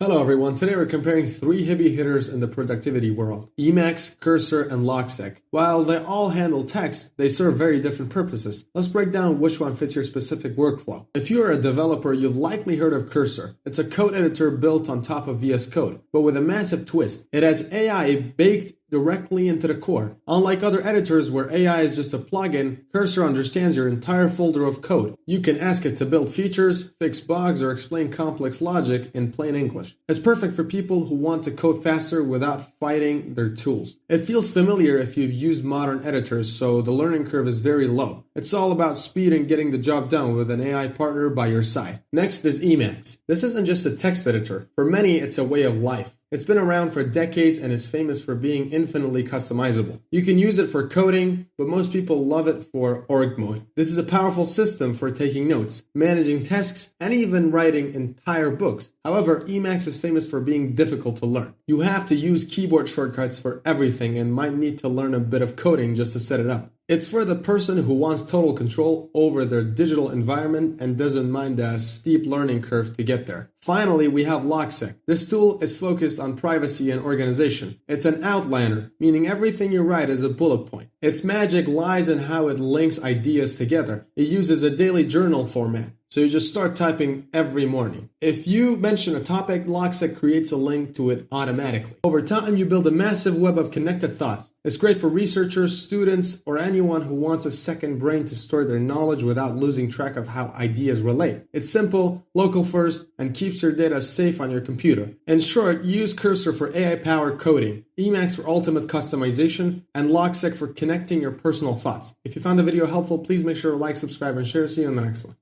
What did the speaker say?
Hello everyone, today we're comparing three heavy hitters in the productivity world, Emacs, Cursor, and Logseq. While they all handle text, they serve very different purposes. Let's break down which one fits your specific workflow. If you're a developer, you've likely heard of Cursor. It's a code editor built on top of VS Code, but with a massive twist. It has AI baked directly into the core. Unlike other editors where AI is just a plugin, Cursor understands your entire folder of code. You can ask it to build features, fix bugs, or explain complex logic in plain English. It's perfect for people who want to code faster without fighting their tools. It feels familiar if you've used modern editors, so the learning curve is very low. It's all about speed and getting the job done with an AI partner by your side. Next is Emacs. This isn't just a text editor. For many, it's a way of life. It's been around for decades and is famous for being infinitely customizable. You can use it for coding, but most people love it for org mode. This is a powerful system for taking notes, managing tasks, and even writing entire books. However, Emacs is famous for being difficult to learn. You have to use keyboard shortcuts for everything and might need to learn a bit of coding just to set it up. It's for the person who wants total control over their digital environment and doesn't mind a steep learning curve to get there. Finally, we have Logseq. This tool is focused on privacy and organization. It's an outliner, meaning everything you write is a bullet point. Its magic lies in how it links ideas together. It uses a daily journal format. So you just start typing every morning. If you mention a topic, Logseq creates a link to it automatically. Over time, you build a massive web of connected thoughts. It's great for researchers, students, or anyone who wants a second brain to store their knowledge without losing track of how ideas relate. It's simple, local first, and keeps your data safe on your computer. In short, use Cursor for AI-powered coding, Emacs for ultimate customization, and Logseq for connecting your personal thoughts. If you found the video helpful, please make sure to like, subscribe, and share. See you in the next one.